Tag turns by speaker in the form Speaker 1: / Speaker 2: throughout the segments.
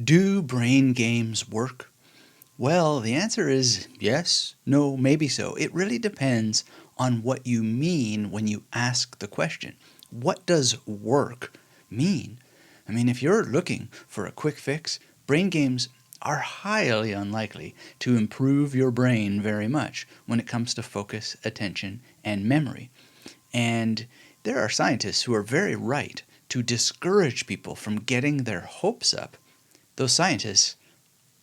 Speaker 1: Do brain games work? Well, the answer is yes, no, maybe so. It really depends on what you mean when you ask the question. What does work mean? I mean, if you're looking for a quick fix, brain games are highly unlikely to improve your brain very much when it comes to focus, attention, and memory. And there are scientists who are very right to discourage people from getting their hopes up. Those scientists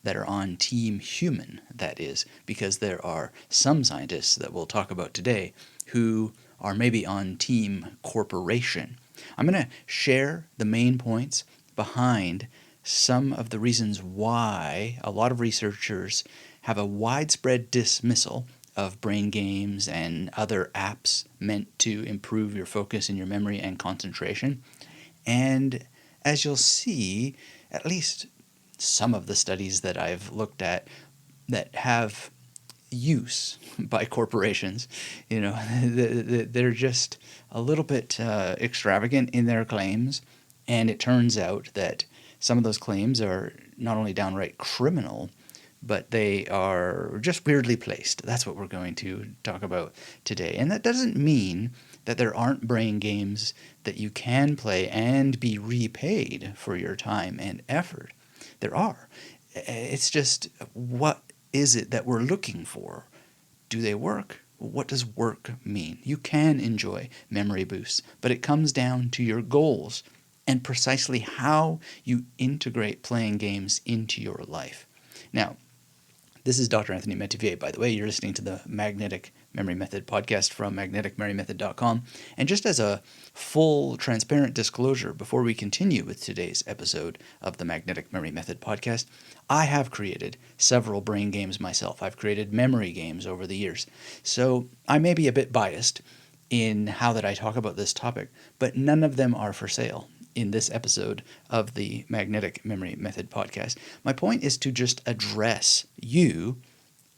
Speaker 1: that are on Team Human, that is, because there are some scientists that we'll talk about today who are maybe on Team Corporation. I'm going to share the main points behind some of the reasons why a lot of researchers have a widespread dismissal of brain games and other apps meant to improve your focus and your memory and concentration. And as you'll see, at least some of the studies that I've looked at that have use by corporations, they're just a little bit extravagant in their claims. And it turns out that some of those claims are not only downright criminal, but they are just weirdly placed. That's what we're going to talk about today. And that doesn't mean that there aren't brain games that you can play and be repaid for your time and effort. There are. It's just, what is it that we're looking for? Do they work? What does work mean? You can enjoy memory boosts, but it comes down to your goals and precisely how you integrate playing games into your life. Now, this is Dr. Anthony Metivier, by the way. You're listening to the Magnetic Memory Method podcast from magneticmerrymethod.com. And just as a full, transparent disclosure before we continue with today's episode of the Magnetic Memory Method podcast, I have created several brain games myself. I've created memory games over the years. So I may be a bit biased in how that I talk about this topic, but none of them are for sale in this episode of the Magnetic Memory Method podcast. My point is to just address you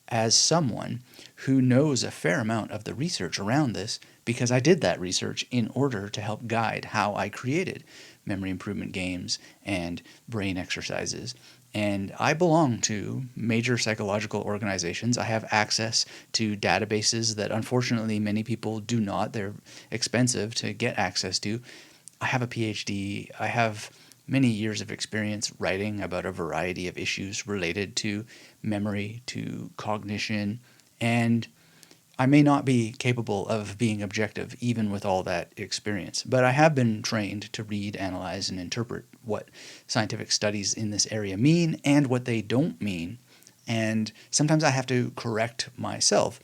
Speaker 1: as someone who knows a fair amount of the research around this, because I did that research in order to help guide how I created memory improvement games and brain exercises. And I belong to major psychological organizations. I have access to databases that unfortunately many people do not. They're expensive to get access to. I have a PhD. I have many years of experience writing about a variety of issues related to memory, to cognition, and I may not be capable of being objective even with all that experience, but I have been trained to read, analyze, and interpret what scientific studies in this area mean and what they don't mean, and sometimes I have to correct myself,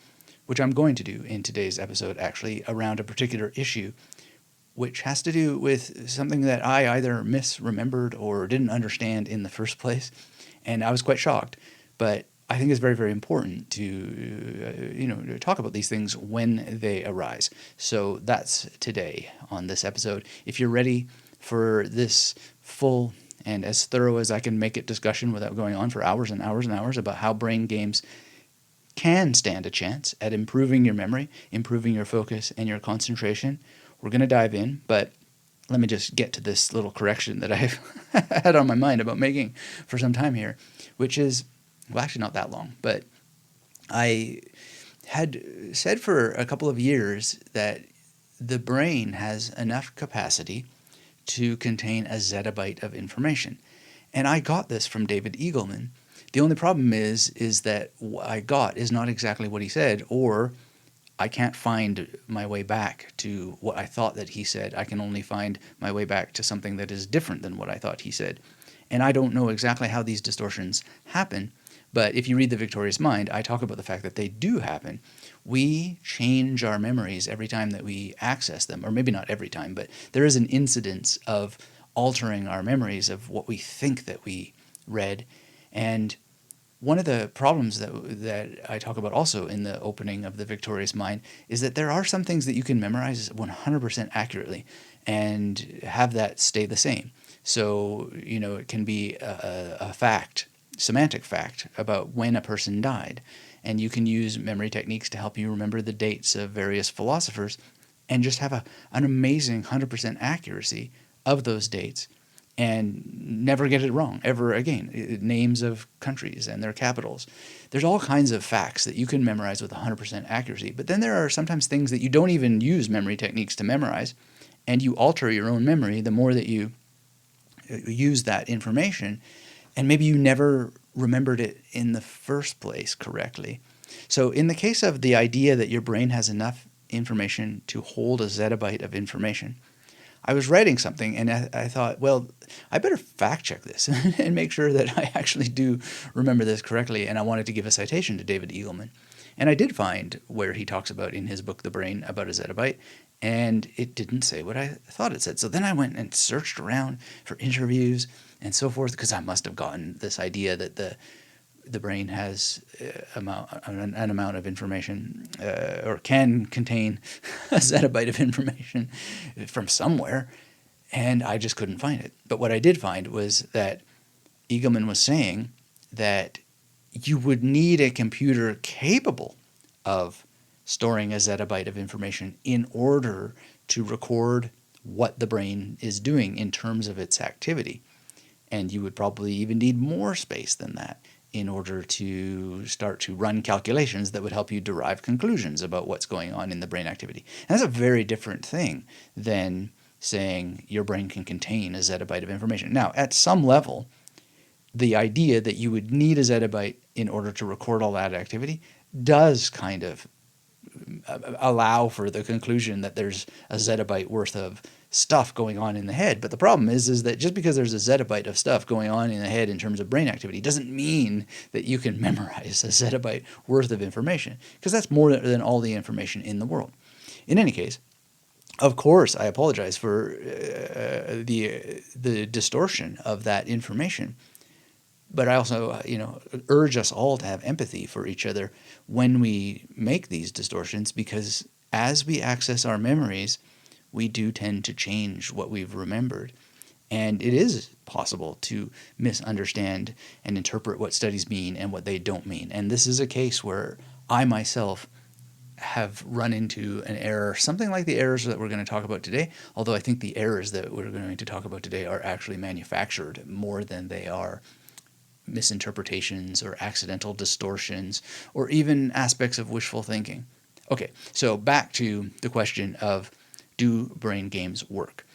Speaker 1: which I'm going to do in today's episode actually around a particular issue which has to do with something that I either misremembered or didn't understand in the first place. And I was quite shocked. But I think it's very, very important to talk about these things when they arise. So that's today on this episode. If you're ready for this full and as thorough as I can make it discussion without going on for hours and hours and hours about how brain games can stand a chance at improving your memory, improving your focus and your concentration, we're going to dive in, but let me just get to this little correction that I've had on my mind about making for some time here, which is, well, actually not that long, but I had said for a couple of years that the brain has enough capacity to contain a zettabyte of information. And I got this from David Eagleman. The only problem is that what I got is not exactly what he said, or I can't find my way back to what I thought that he said. I can only find my way back to something that is different than what I thought he said. And I don't know exactly how these distortions happen, but if you read The Victorious Mind, I talk about the fact that they do happen. We change our memories every time that we access them, or maybe not every time, but there is an incidence of altering our memories of what we think that we read. And one of the problems that I talk about also in the opening of The Victorious Mind is that there are some things that you can memorize 100% accurately and have that stay the same. So, it can be a fact, semantic fact about when a person died. And you can use memory techniques to help you remember the dates of various philosophers and just have an amazing 100% accuracy of those dates. and never get it wrong ever again. Names of countries and their capitals. There's all kinds of facts that you can memorize with 100% accuracy. But then there are sometimes things that you don't even use memory techniques to memorize, and you alter your own memory the more that you use that information, and maybe you never remembered it in the first place correctly. So in the case of the idea that your brain has enough information to hold a zettabyte of information, I was writing something and I thought, well, I better fact check this and make sure that I actually do remember this correctly. And I wanted to give a citation to David Eagleman. And I did find where he talks about in his book, The Brain, about a zettabyte, and it didn't say what I thought it said. So then I went and searched around for interviews and so forth, because I must have gotten this idea that the brain has an amount of information, or can contain a zettabyte of information from somewhere, and I just couldn't find it. But what I did find was that Eagleman was saying that you would need a computer capable of storing a zettabyte of information in order to record what the brain is doing in terms of its activity. And you would probably even need more space than that in order to start to run calculations that would help you derive conclusions about what's going on in the brain activity. And that's a very different thing than saying your brain can contain a zettabyte of information. Now, at some level, the idea that you would need a zettabyte in order to record all that activity does kind of allow for the conclusion that there's a zettabyte worth of stuff going on in the head. But the problem is that just because there's a zettabyte of stuff going on in the head in terms of brain activity doesn't mean that you can memorize a zettabyte worth of information, because that's more than all the information in the world. In any case, of course, I apologize for the distortion of that information. But I also, urge us all to have empathy for each other when we make these distortions, because as we access our memories, we do tend to change what we've remembered. And it is possible to misunderstand and interpret what studies mean and what they don't mean. And this is a case where I myself have run into an error, something like the errors that we're going to talk about today, although I think the errors that we're going to talk about today are actually manufactured more than they are misinterpretations or accidental distortions or even aspects of wishful thinking. Okay, so back to the question of, do brain games work?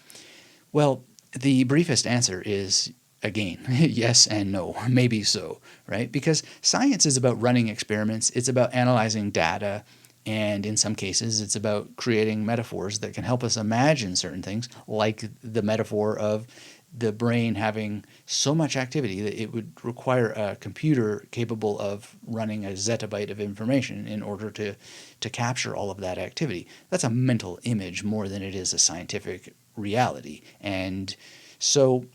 Speaker 1: Well, the briefest answer is, again, yes and no, maybe so, right? Because science is about running experiments, it's about analyzing data, and in some cases it's about creating metaphors that can help us imagine certain things, like the metaphor of the brain having so much activity that it would require a computer capable of running a zettabyte of information in order to capture all of that activity. That's a mental image more than it is a scientific reality. And so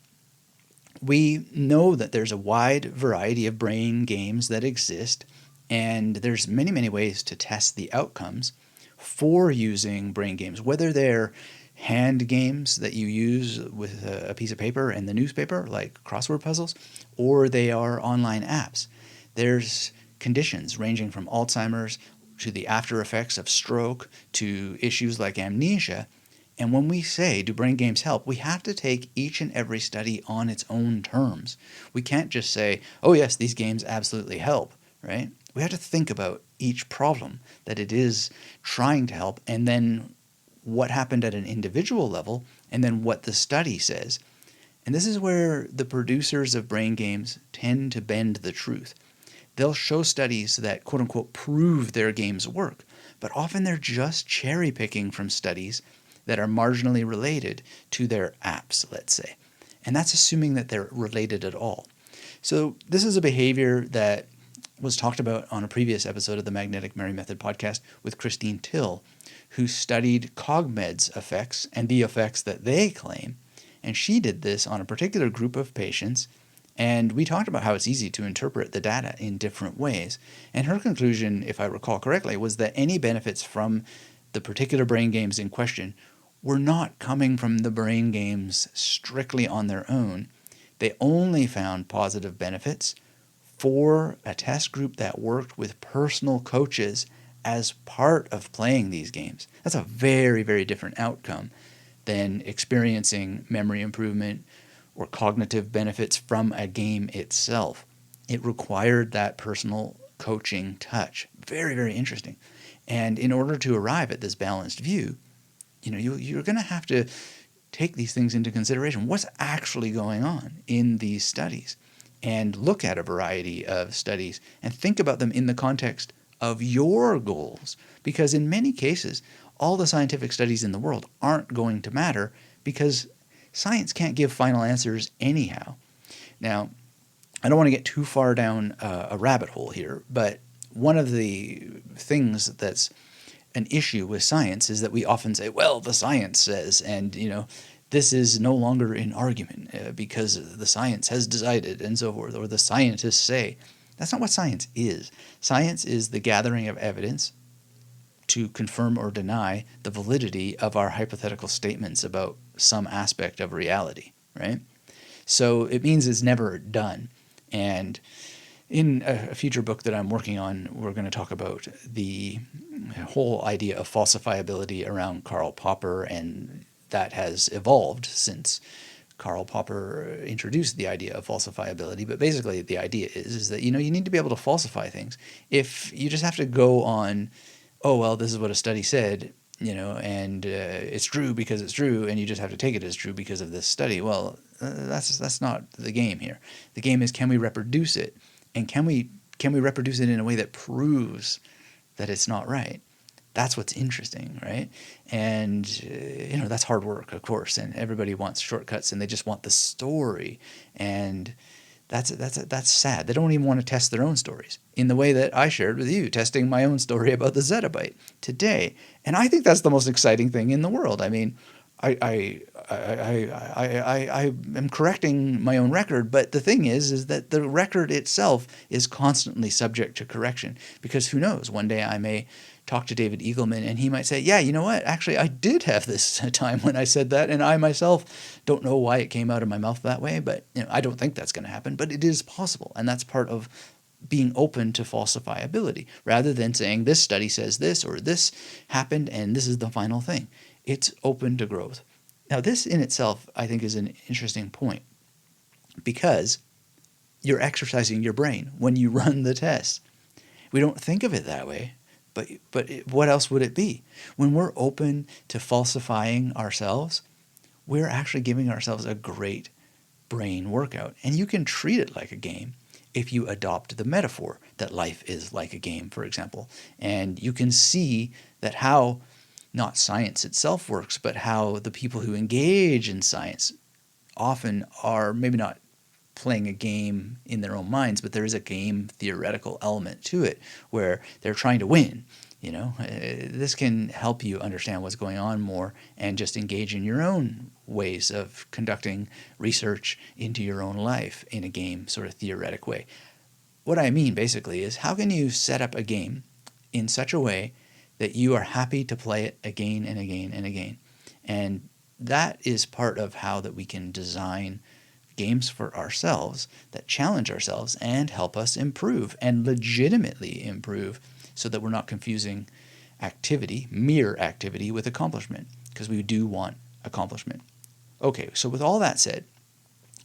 Speaker 1: we know that there's a wide variety of brain games that exist, and there's many, many ways to test the outcomes for using brain games, whether they're hand games that you use with a piece of paper and the newspaper, like crossword puzzles, or they are online apps. There's conditions ranging from Alzheimer's to the after effects of stroke to issues like amnesia. And when we say, do brain games help, we have to take each and every study on its own terms. We can't just say, oh yes, these games absolutely help, right? We have to think about each problem that it is trying to help, and then what happened at an individual level, and then what the study says. And this is where the producers of brain games tend to bend the truth. They'll show studies that, quote unquote, prove their games work, but often they're just cherry picking from studies that are marginally related to their apps, let's say. And that's assuming that they're related at all. So this is a behavior that was talked about on a previous episode of the Magnetic Memory Method podcast with Christine Till, who studied CogMed's effects and the effects that they claim. And she did this on a particular group of patients, and we talked about how it's easy to interpret the data in different ways. And her conclusion, if I recall correctly, was that any benefits from the particular brain games in question were not coming from the brain games strictly on their own. They only found positive benefits for a test group that worked with personal coaches as part of playing these games. That's a very, very different outcome than experiencing memory improvement or cognitive benefits from a game itself. It required that personal coaching touch. Very, very interesting. And in order to arrive at this balanced view, you're going to have to take these things into consideration. What's actually going on in these studies? And look at a variety of studies and think about them in the context of your goals. Because in many cases, all the scientific studies in the world aren't going to matter because science can't give final answers anyhow. Now, I don't want to get too far down a rabbit hole here, but one of the things that's an issue with science is that we often say, well, the science says, and this is no longer in argument because the science has decided and so forth, or the scientists say. That's not what science is. Science is the gathering of evidence to confirm or deny the validity of our hypothetical statements about some aspect of reality, right? So it means it's never done. And in a future book that I'm working on, we're going to talk about the whole idea of falsifiability around Karl Popper, and that has evolved since Karl Popper introduced the idea of falsifiability. But basically the idea is that you need to be able to falsify things. If you just have to go on, oh, well, this is what a study said, and it's true because it's true, and you just have to take it as true because of this study. Well, that's not the game here. The game is, can we reproduce it? And can we reproduce it in a way that proves that it's not right? That's what's interesting, right? And that's hard work, of course, and everybody wants shortcuts, and they just want the story, and that's sad. They don't even want to test their own stories in the way that I shared with you, testing my own story about the zettabyte today. And I think that's the most exciting thing in the world. I mean, I am correcting my own record, but the thing is that the record itself is constantly subject to correction, because who knows, one day I may talk to David Eagleman and he might say, yeah, you know what, actually I did have this time when I said that, and I myself don't know why it came out of my mouth that way, but I don't think that's going to happen, but it is possible, and that's part of being open to falsifiability, rather than saying this study says this or this happened and this is the final thing. It's open to growth. Now, this in itself, I think, is an interesting point, because you're exercising your brain when you run the test. We don't think of it that way, but what else would it be? When we're open to falsifying ourselves, we're actually giving ourselves a great brain workout. And you can treat it like a game if you adopt the metaphor that life is like a game, for example. And you can see that how not science itself works, but how the people who engage in science often are maybe not playing a game in their own minds, but there is a game theoretical element to it where they're trying to win. This can help you understand what's going on more and just engage in your own ways of conducting research into your own life in a game sort of theoretic way. What I mean basically is, how can you set up a game in such a way that you are happy to play it again and again and again? And that is part of how that we can design games for ourselves that challenge ourselves and help us improve, and legitimately improve, so that we're not confusing activity, mere activity, with accomplishment, because we do want accomplishment. Okay, so with all that said,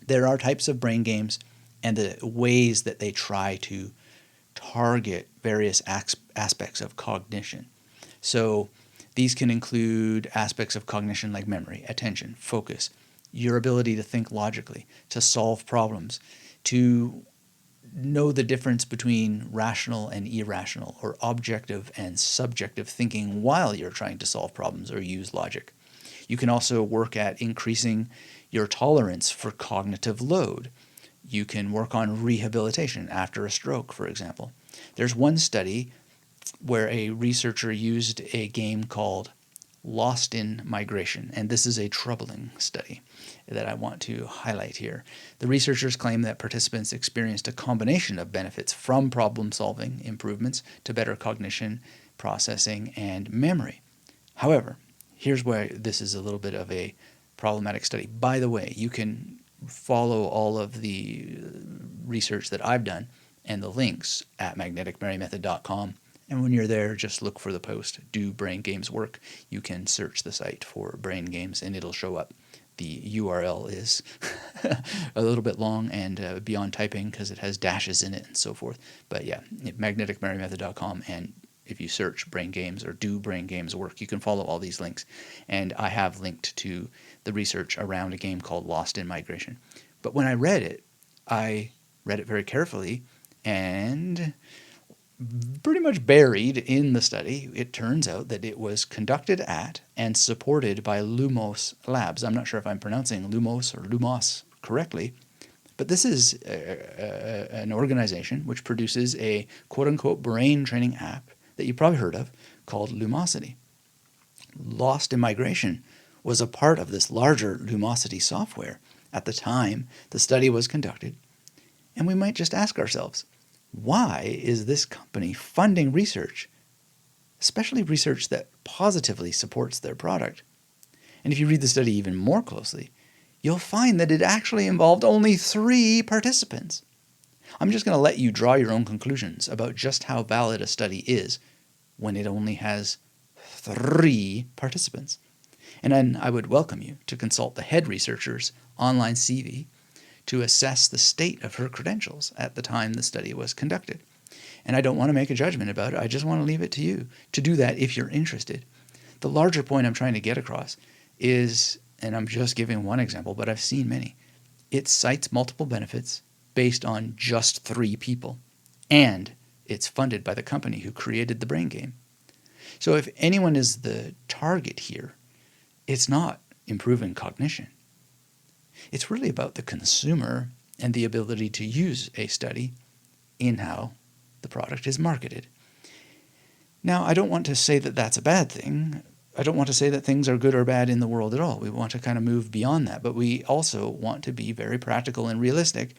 Speaker 1: there are types of brain games and the ways that they try to target various aspects of cognition. So these can include aspects of cognition like memory, attention, focus, your ability to think logically, to solve problems, to know the difference between rational and irrational, or objective and subjective thinking while you're trying to solve problems or use logic. You can also work at increasing your tolerance for cognitive load. You can work on rehabilitation after a stroke, for example. There's one study where a researcher used a game called Lost in Migration, and this is a troubling study that I want to highlight here. The researchers claim that participants experienced a combination of benefits from problem-solving improvements to better cognition, processing, and memory. However, here's where this is a little bit of a problematic study. By the way, you can follow all of the research that I've done and the links at magneticmerrymethod.com. And when you're there, just look for the post, Do Brain Games Work? You can search the site for brain games and it'll show up. the URL is a little bit long and beyond typing because it has dashes in it and so forth. But yeah, magneticmemorygram.com, and if you search brain games or do brain games work, you can follow all these links. And I have linked to the research around a game called Lost in Migration. But when I read it very carefully, and pretty much buried in the study, it turns out that it was conducted at and supported by Lumos Labs. I'm not sure if I'm pronouncing Lumos or Lumos correctly, but this is an organization which produces a quote-unquote brain training app that you've probably heard of called Lumosity. Lost in Migration was a part of this larger Lumosity software at the time the study was conducted, and we might just ask ourselves, why is this company funding research, especially research that positively supports their product? And if you read the study even more closely, you'll find that it actually involved only 3 participants. I'm just going to let you draw your own conclusions about just how valid a study is when it only has 3 participants. And then I would welcome you to consult the head researcher's online CV to assess the state of her credentials at the time the study was conducted. And I don't want to make a judgment about it. I just want to leave it to you to do that if you're interested. The larger point I'm trying to get across is, and I'm just giving one example, but I've seen many, it cites multiple benefits based on just 3 people. And it's funded by the company who created the brain game. So if anyone is the target here, it's not improving cognition. It's really about the consumer and the ability to use a study in how the product is marketed. Now, I don't want to say that that's a bad thing. I don't want to say that things are good or bad in the world at all. We want to kind of move beyond that, but we also want to be very practical and realistic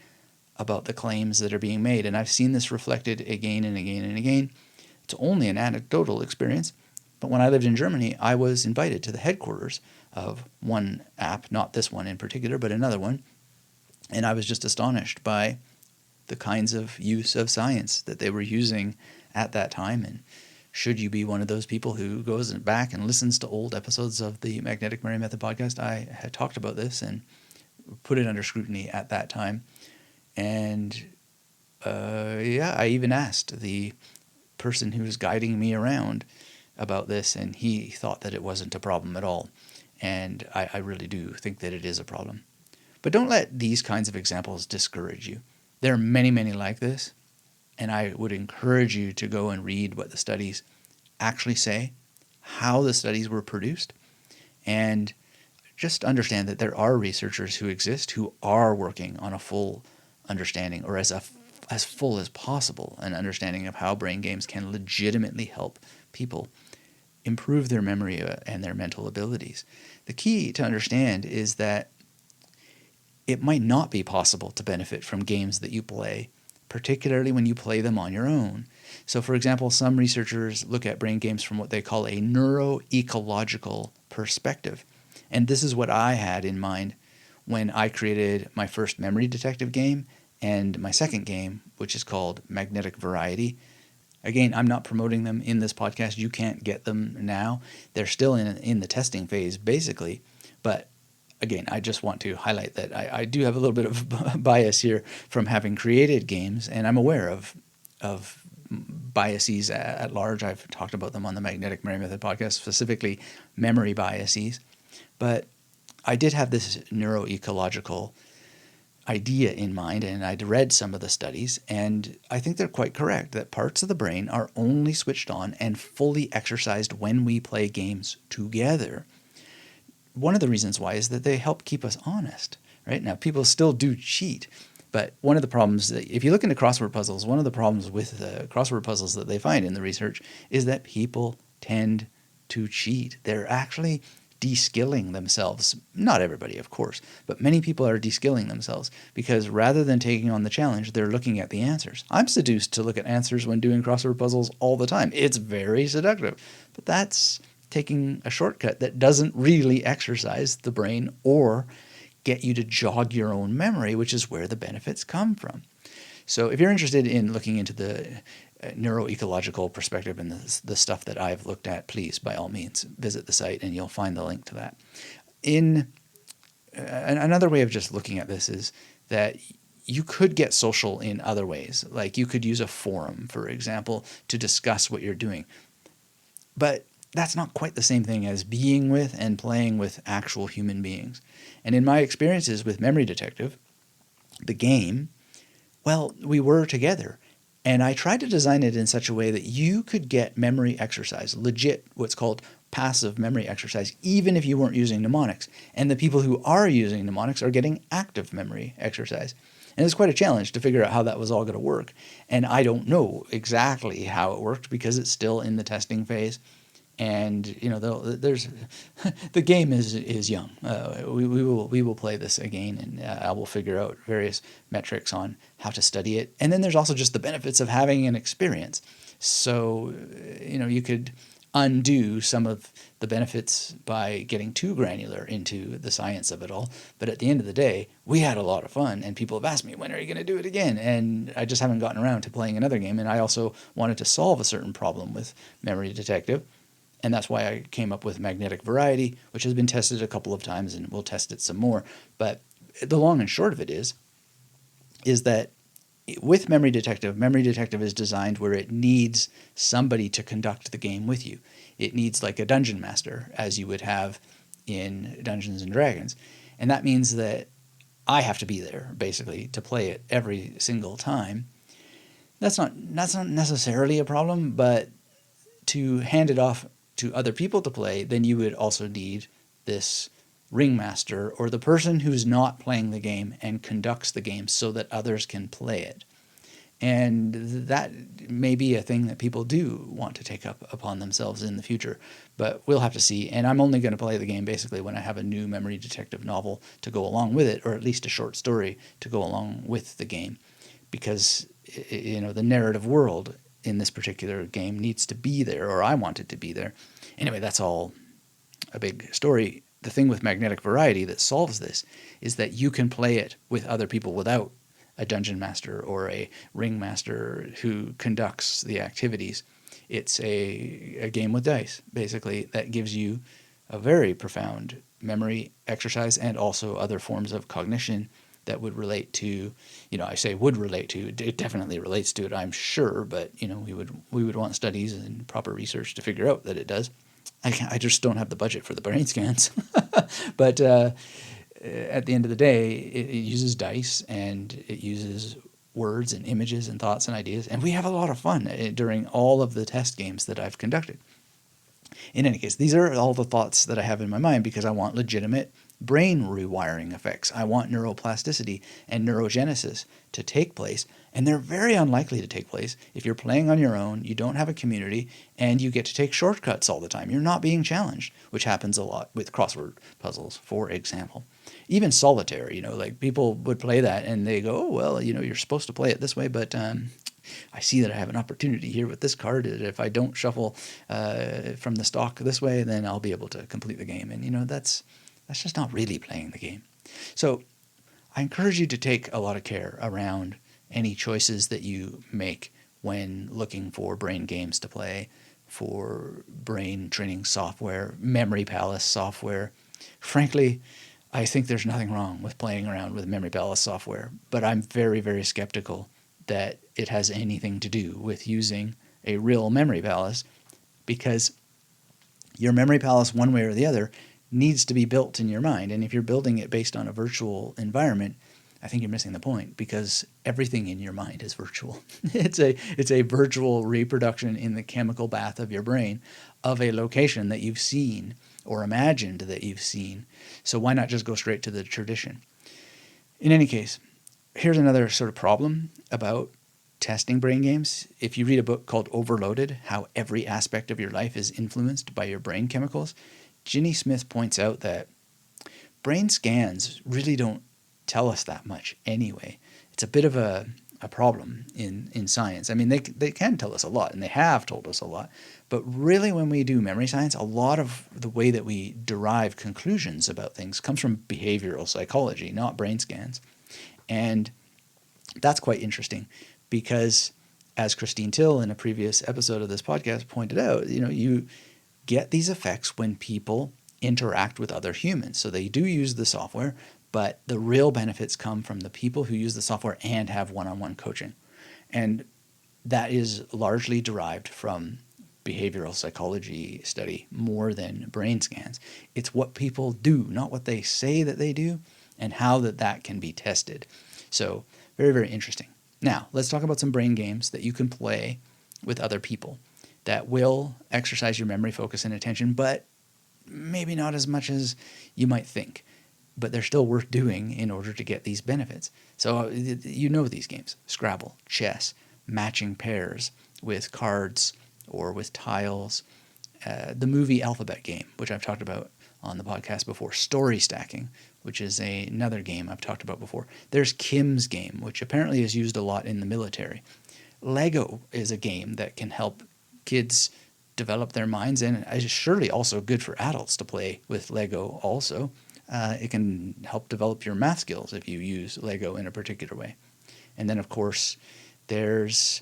Speaker 1: about the claims that are being made. And I've seen this reflected again and again and again. It's only an anecdotal experience, but when I lived in Germany, I was invited to the headquarters of one app, not this one in particular, but another one, and I was just astonished by the kinds of use of science that they were using at that time. And should you be one of those people who goes back and listens to old episodes of the Magnetic Memory Method podcast, I had talked about this and put it under scrutiny at that time. And I even asked the person who was guiding me around about this, and he thought that it wasn't a problem at all. And I really do think that it is a problem. But don't let these kinds of examples discourage you. There are many, many like this, and I would encourage you to go and read what the studies actually say, how the studies were produced, and just understand that there are researchers who exist who are working on a full understanding, or as full as possible, an understanding of how brain games can legitimately help people improve their memory and their mental abilities. The key to understand is that it might not be possible to benefit from games that you play, particularly when you play them on your own. So, for example, some researchers look at brain games from what they call a neuroecological perspective. And this is what I had in mind when I created my first memory detective game and my second game, which is called Magnetic Variety. Again, I'm not promoting them in this podcast. You can't get them now. They're still in the testing phase, basically. But again, I just want to highlight that I do have a little bit of bias here from having created games, and I'm aware of biases at large. I've talked about them on the Magnetic Memory Method podcast, specifically memory biases. But I did have this neuroecological idea in mind, and I'd read some of the studies, and I think they're quite correct that parts of the brain are only switched on and fully exercised when we play games together. One of the reasons why is that they help keep us honest, right? Now, people still do cheat, but one of the problems, if you look into crossword puzzles, one of the problems with the crossword puzzles that they find in the research is that people tend to cheat. They're actually de-skilling themselves. Not everybody, of course, but many people are de-skilling themselves because rather than taking on the challenge, they're looking at the answers. I'm seduced to look at answers when doing crossword puzzles all the time. It's very seductive, but that's taking a shortcut that doesn't really exercise the brain or get you to jog your own memory, which is where the benefits come from. So if you're interested in looking into the neuroecological perspective and the stuff that I've looked at, please, by all means, visit the site and you'll find the link to that. In another way of just looking at this is that you could get social in other ways. Like you could use a forum, for example, to discuss what you're doing. But that's not quite the same thing as being with and playing with actual human beings. And in my experiences with Memory Detective, the game, well, we were together. And I tried to design it in such a way that you could get memory exercise, legit what's called passive memory exercise, even if you weren't using mnemonics. And the people who are using mnemonics are getting active memory exercise. And it's quite a challenge to figure out how that was all going to work. And I don't know exactly how it worked because it's still in the testing phase. And there's the game is young. We will play this again, and I will figure out various metrics on how to study it. And then there's also just the benefits of having an experience. So you could undo some of the benefits by getting too granular into the science of it all. But at the end of the day, we had a lot of fun, and people have asked me, when are you going to do it again? And I just haven't gotten around to playing another game. And I also wanted to solve a certain problem with Memory Detective. And that's why I came up with magnetic variety, which has been tested a couple of times, and we'll test it some more. But the long and short of it is that with Memory Detective is designed where it needs somebody to conduct the game with you. It needs like a dungeon master, as you would have in Dungeons and Dragons. And that means that I have to be there, basically, to play it every single time. That's not necessarily a problem, but to hand it off to other people to play, then you would also need this ringmaster, or the person who's not playing the game and conducts the game so that others can play it. And that may be a thing that people do want to take up upon themselves in the future, but we'll have to see. And I'm only going to play the game basically when I have a new Memory Detective novel to go along with it, or at least a short story to go along with the game, because the narrative world in this particular game needs to be there, or I want it to be there. Anyway, that's all a big story. The thing with magnetic variety that solves this is that you can play it with other people without a dungeon master or a ringmaster who conducts the activities. It's a game with dice, basically, that gives you a very profound memory exercise and also other forms of cognition that would relate to, I say would relate to, it definitely relates to it, I'm sure, but, we would want studies and proper research to figure out that it does. I just don't have the budget for the brain scans. But at the end of the day, it uses dice, and it uses words and images and thoughts and ideas, and we have a lot of fun during all of the test games that I've conducted. In any case, these are all the thoughts that I have in my mind because I want legitimate brain rewiring effects. I want neuroplasticity and neurogenesis to take place, and they're very unlikely to take place if you're playing on your own, you don't have a community, and you get to take shortcuts all the time. You're not being challenged, which happens a lot with crossword puzzles, for example. Even solitaire, like people would play that and they go, oh, well, you're supposed to play it this way, but I see that I have an opportunity here with this card. If I don't shuffle from the stock this way, then I'll be able to complete the game. And, that's just not really playing the game. So I encourage you to take a lot of care around any choices that you make when looking for brain games to play, for brain training software, memory palace software. Frankly, I think there's nothing wrong with playing around with memory palace software, but I'm very, very skeptical that it has anything to do with using a real memory palace, because your memory palace, one way or the other, needs to be built in your mind. And if you're building it based on a virtual environment, I think you're missing the point, because everything in your mind is virtual. It's a virtual reproduction in the chemical bath of your brain of a location that you've seen or imagined that you've seen. So why not just go straight to the tradition? In any case, here's another sort of problem about testing brain games. If you read a book called Overloaded, How Every Aspect of Your Life is Influenced by Your Brain Chemicals, Ginny Smith points out that brain scans really don't tell us that much anyway. It's a bit of a problem in science. I mean, they can tell us a lot, and they have told us a lot, but really when we do memory science, a lot of the way that we derive conclusions about things comes from behavioral psychology, not brain scans. And that's quite interesting because, as Christine Till in a previous episode of this podcast pointed out, you get these effects when people interact with other humans. So they do use the software, but the real benefits come from the people who use the software and have one-on-one coaching. And that is largely derived from behavioral psychology study more than brain scans. It's what people do, not what they say that they do, and how that can be tested. So very, very interesting. Now, let's talk about some brain games that you can play with other people that will exercise your memory, focus, and attention, but maybe not as much as you might think. But they're still worth doing in order to get these benefits. So you know these games: Scrabble, chess, matching pairs with cards or with tiles, the movie alphabet game, which I've talked about on the podcast before, story stacking, which is another game I've talked about before. There's Kim's game, which apparently is used a lot in the military. Lego is a game that can help kids develop their minds, and is surely also good for adults to play with Lego also. It can help develop your math skills if you use Lego in a particular way. And then, of course, there's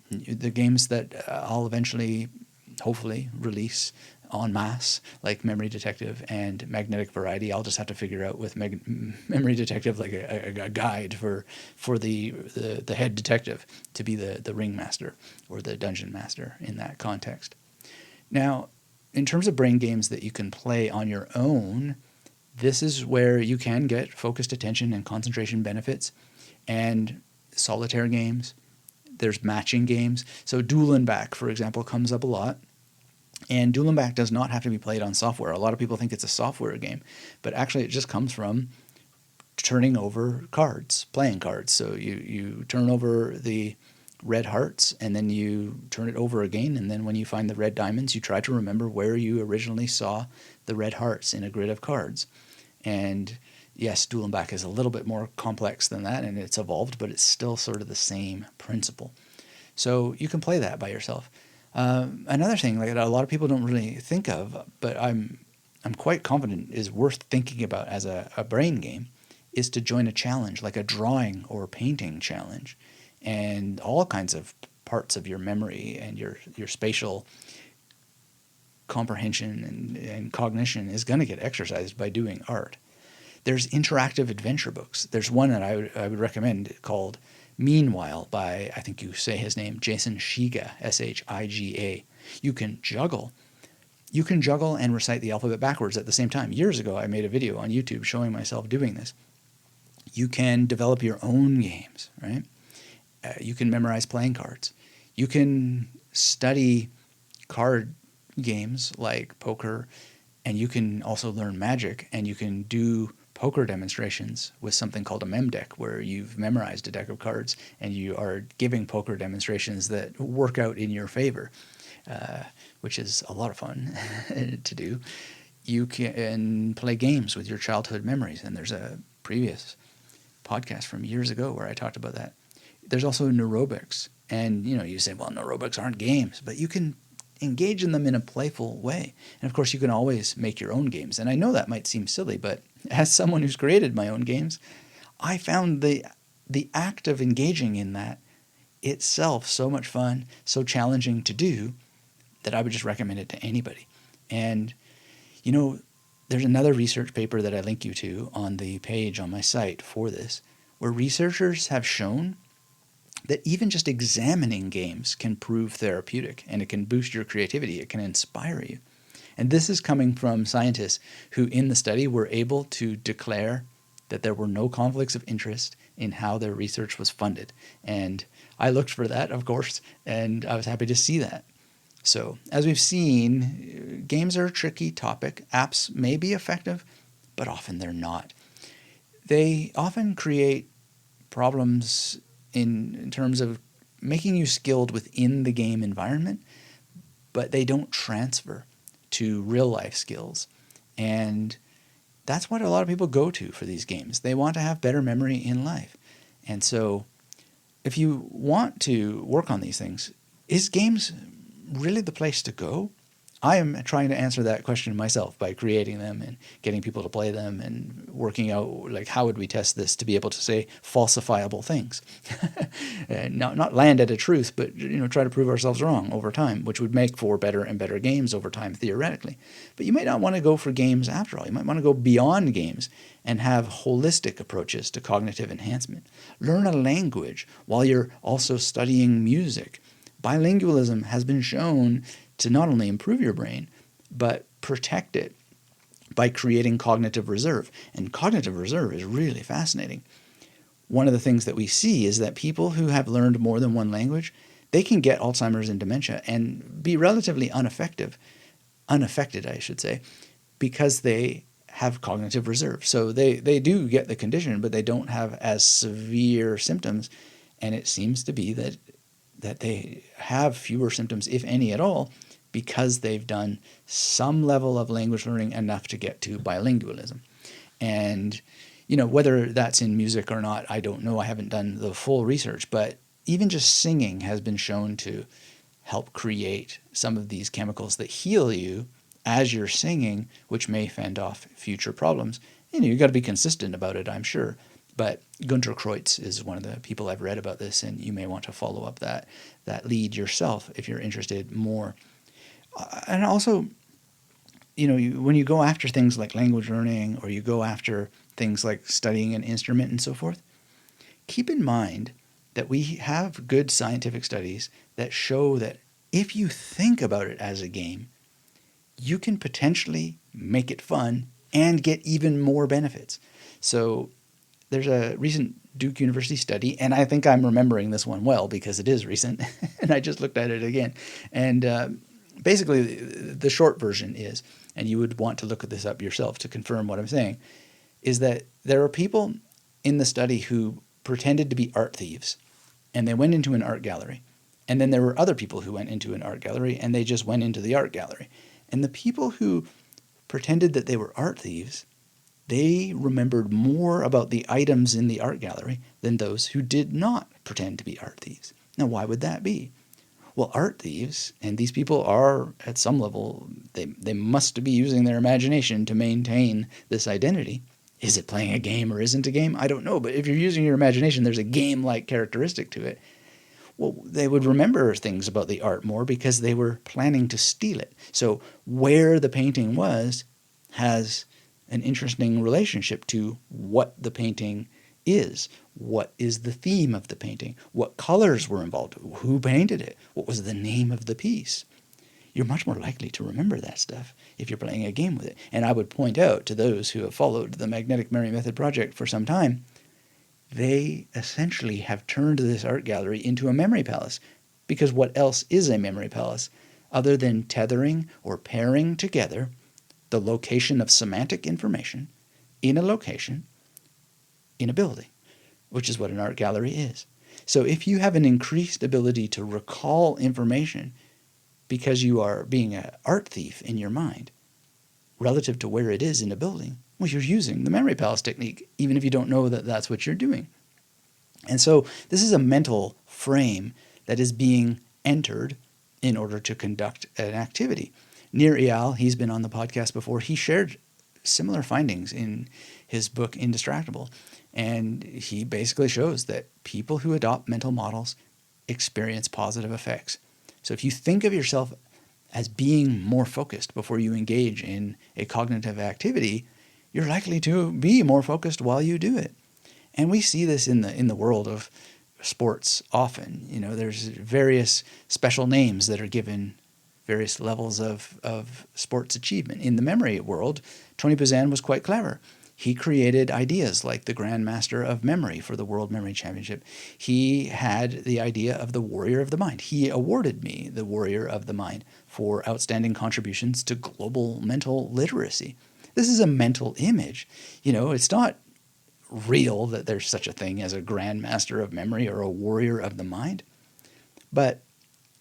Speaker 1: the games that I'll eventually, hopefully, release en masse, like Memory Detective and Magnetic Variety. I'll just have to figure out with Memory Detective like a guide for the head detective to be the ringmaster or the dungeon master in that context. Now, in terms of brain games that you can play on your own, this is where you can get focused attention and concentration benefits, and solitaire games. There's matching games. So Duel and Back, for example, comes up a lot. And Duel and Back does not have to be played on software. A lot of people think it's a software game, but actually it just comes from turning over cards, playing cards. So you turn over the red hearts, and then you turn it over again, and then when you find the red diamonds, you try to remember where you originally saw the red hearts in a grid of cards. And yes, Duel and Back is a little bit more complex than that, and it's evolved, but it's still sort of the same principle. So you can play that by yourself. Another thing like a lot of people don't really think of, but I'm quite confident is worth thinking about as a brain game, is to join a challenge, like a drawing or painting challenge. And all kinds of parts of your memory and your spatial comprehension and cognition is going to get exercised by doing art. There's interactive adventure books. There's one that I would recommend called Meanwhile by, I think you say his name, Jason Shiga, Shiga. You can juggle and recite the alphabet backwards at the same time. Years ago, I made a video on YouTube showing myself doing this. You can develop your own games, right? You can memorize playing cards. You can study card games like poker, and you can also learn magic, and you can do poker demonstrations with something called a mem deck, where you've memorized a deck of cards and you are giving poker demonstrations that work out in your favor, which is a lot of fun to do. You can play games with your childhood memories, and there's a previous podcast from years ago where I talked about that. There's also neurobics, and you say, well, neurobics aren't games, but you can engage in them in a playful way. And of course, you can always make your own games. And I know that might seem silly, but as someone who's created my own games, I found the act of engaging in that itself so much fun, so challenging to do, that I would just recommend it to anybody. And there's another research paper that I link you to on the page on my site for this, where researchers have shown that even just examining games can prove therapeutic, and it can boost your creativity. It can inspire you. And this is coming from scientists who in the study were able to declare that there were no conflicts of interest in how their research was funded. And I looked for that, of course, and I was happy to see that. So as we've seen, games are a tricky topic. Apps may be effective, but often they're not. They often create problems in terms of making you skilled within the game environment, but they don't transfer to real life skills. And that's what a lot of people go to for these games. They want to have better memory in life. And so if you want to work on these things, is games really the place to go? I am trying to answer that question myself by creating them and getting people to play them and working out, like, how would we test this to be able to say falsifiable things? And not land at a truth, but try to prove ourselves wrong over time, which would make for better and better games over time theoretically. But you might not want to go for games after all. You might want to go beyond games and have holistic approaches to cognitive enhancement. Learn a language while you're also studying music. Bilingualism has been shown to not only improve your brain, but protect it by creating cognitive reserve. And cognitive reserve is really fascinating. One of the things that we see is that people who have learned more than one language, they can get Alzheimer's and dementia and be relatively unaffected, I should say, because they have cognitive reserve. So they do get the condition, but they don't have as severe symptoms. And it seems to be that they have fewer symptoms, if any at all, because they've done some level of language learning enough to get to bilingualism. And, whether that's in music or not, I don't know. I haven't done the full research, but even just singing has been shown to help create some of these chemicals that heal you as you're singing, which may fend off future problems. You've got to be consistent about it, I'm sure. But Gunter Kreutz is one of the people I've read about this, and you may want to follow up that lead yourself if you're interested more. And also, when you go after things like language learning, or you go after things like studying an instrument and so forth, keep in mind that we have good scientific studies that show that if you think about it as a game, you can potentially make it fun and get even more benefits. So there's a recent Duke University study, and I think I'm remembering this one well because it is recent, and I just looked at it again. And basically, the short version is, and you would want to look at this up yourself to confirm what I'm saying, is that there are people in the study who pretended to be art thieves, and they went into an art gallery. And then there were other people who went into an art gallery, and they just went into the art gallery. And the people who pretended that they were art thieves, they remembered more about the items in the art gallery than those who did not pretend to be art thieves. Now, why would that be? Well, art thieves, and these people are, at some level, they must be using their imagination to maintain this identity. Is it playing a game or isn't a game? I don't know, but if you're using your imagination, there's a game-like characteristic to it. Well, they would remember things about the art more because they were planning to steal it. So where the painting was has an interesting relationship to what the painting is. What is the theme of the painting? What colors were involved? Who painted it? What was the name of the piece? You're much more likely to remember that stuff if you're playing a game with it. And I would point out to those who have followed the Magnetic Memory Method project for some time, they essentially have turned this art gallery into a memory palace. Because what else is a memory palace other than tethering or pairing together the location of semantic information in a location in a building, which is what an art gallery is. So if you have an increased ability to recall information because you are being an art thief in your mind relative to where it is in a building, well, you're using the memory palace technique, even if you don't know that that's what you're doing. And so this is a mental frame that is being entered in order to conduct an activity. Nir Eyal, he's been on the podcast before, he shared similar findings in his book Indistractable. And he basically shows that people who adopt mental models experience positive effects. So if you think of yourself as being more focused before you engage in a cognitive activity, you're likely to be more focused while you do it. And we see this in the world of sports often. There's various special names that are given various levels of sports achievement. In the memory world, Tony Buzan was quite clever. He created ideas like the Grandmaster of Memory for the World Memory Championship. He had the idea of the Warrior of the Mind. He awarded me the Warrior of the Mind for outstanding contributions to global mental literacy. This is a mental image. It's not real that there's such a thing as a Grandmaster of Memory or a Warrior of the Mind, but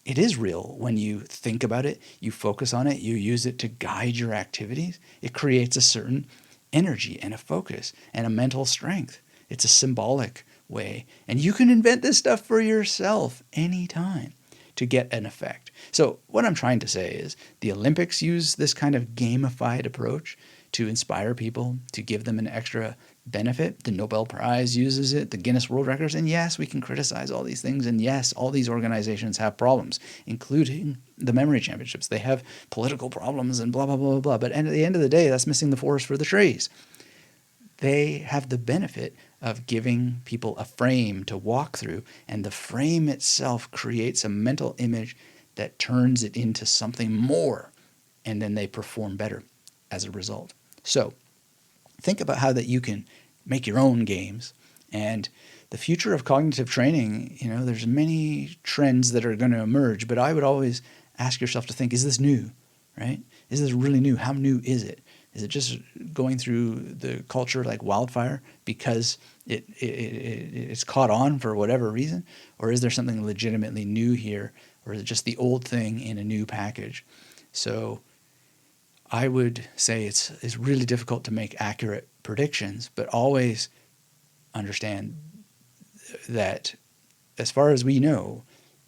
Speaker 1: it is real when you think about it, you focus on it, you use it to guide your activities. It creates a certain energy and a focus and a mental strength. It's a symbolic way. And you can invent this stuff for yourself anytime to get an effect. So what I'm trying to say is the Olympics use this kind of gamified approach to inspire people, to give them an extra benefit. The Nobel Prize uses it, the Guinness World Records, and yes, we can criticize all these things, and yes, all these organizations have problems, including the memory championships. They have political problems and blah, blah, blah, blah, blah. But at the end of the day, that's missing the forest for the trees. They have the benefit of giving people a frame to walk through, and the frame itself creates a mental image that turns it into something more, and then they perform better as a result. So think about how that you can make your own games. And the future of cognitive training, there's many trends that are going to emerge, but I would always ask yourself to think, is this new, right? Is this really new? How new is it? Is it just going through the culture like wildfire because it's caught on for whatever reason? Or is there something legitimately new here? Or is it just the old thing in a new package? So I would say it's really difficult to make accurate predictions, but always understand that as far as we know,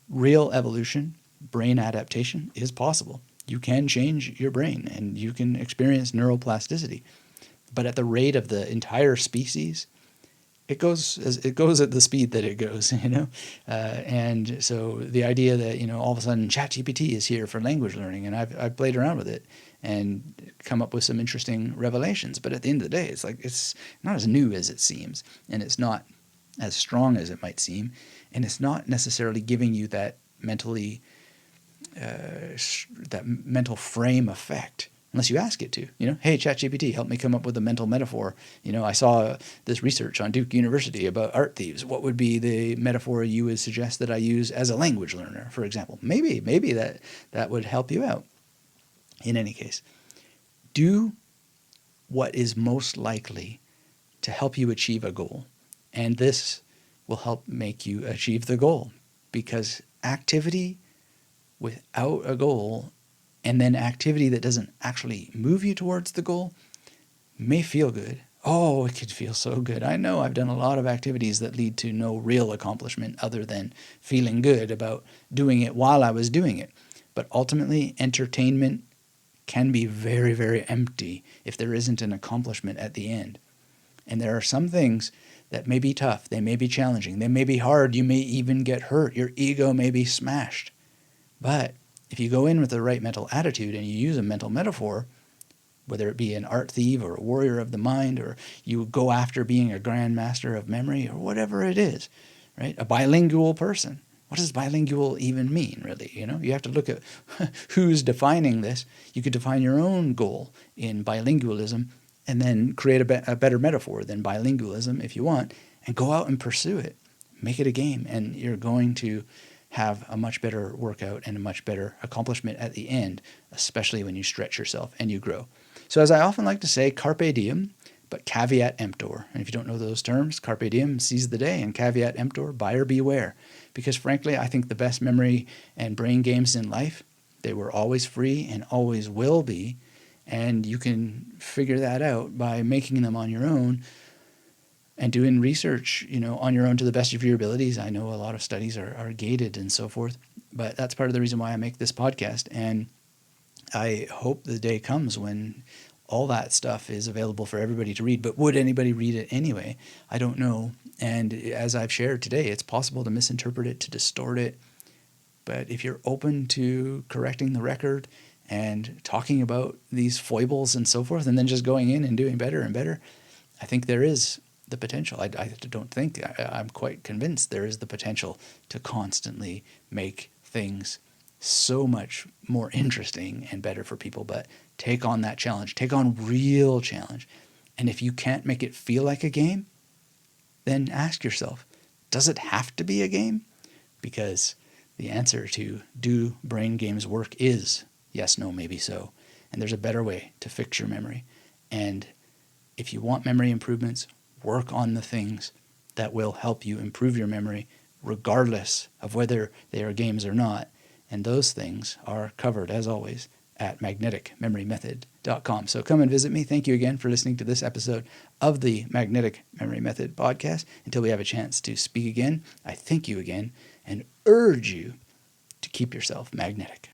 Speaker 1: real evolution, brain adaptation is possible. You can change your brain and you can experience neuroplasticity. But at the rate of the entire species, it goes at the speed that it goes, and so the idea that all of a sudden ChatGPT is here for language learning, and I've played around with it and come up with some interesting revelations. But at the end of the day, it's not as new as it seems, and it's not as strong as it might seem, and it's not necessarily giving you that mental frame effect. Unless you ask it to, hey, ChatGPT, help me come up with a mental metaphor. I saw this research on Duke University about art thieves. What would be the metaphor you would suggest that I use as a language learner, for example? Maybe that would help you out. In any case, do what is most likely to help you achieve a goal. And this will help make you achieve the goal, because activity without a goal and then activity that doesn't actually move you towards the goal may feel good. Oh, it could feel so good. I know I've done a lot of activities that lead to no real accomplishment other than feeling good about doing it while I was doing it. But ultimately, entertainment can be very, very empty if there isn't an accomplishment at the end. And there are some things that may be tough. They may be challenging. They may be hard. You may even get hurt. Your ego may be smashed. But if you go in with the right mental attitude and you use a mental metaphor, whether it be an art thief or a warrior of the mind, or you go after being a grandmaster of memory, or whatever it is, right? A bilingual person. What does bilingual even mean, really? You have to look at who's defining this. You could define your own goal in bilingualism and then create a better metaphor than bilingualism if you want, and go out and pursue it. Make it a game, and you're going to have a much better workout and a much better accomplishment at the end, especially when you stretch yourself and you grow. So as I often like to say, carpe diem, but caveat emptor. And if you don't know those terms, carpe diem, seize the day, and caveat emptor, buyer beware. Because frankly, I think the best memory and brain games in life, they were always free and always will be. And you can figure that out by making them on your own and doing research, on your own to the best of your abilities. I know a lot of studies are gated and so forth, but that's part of the reason why I make this podcast. And I hope the day comes when all that stuff is available for everybody to read. But would anybody read it anyway? I don't know. And as I've shared today, it's possible to misinterpret it, to distort it. But if you're open to correcting the record and talking about these foibles and so forth, and then just going in and doing better and better, I think there is the potential. I don't think, I'm quite convinced there is the potential to constantly make things so much more interesting and better for people. But take on that challenge. Take on real challenge. And if you can't make it feel like a game, then ask yourself, does it have to be a game? Because the answer to do brain games work is yes, no, maybe so. And there's a better way to fix your memory. And if you want memory improvements, work on the things that will help you improve your memory, regardless of whether they are games or not. And those things are covered, as always, at magneticmemorymethod.com. So come and visit me. Thank you again for listening to this episode of the Magnetic Memory Method podcast. Until we have a chance to speak again, I thank you again and urge you to keep yourself magnetic.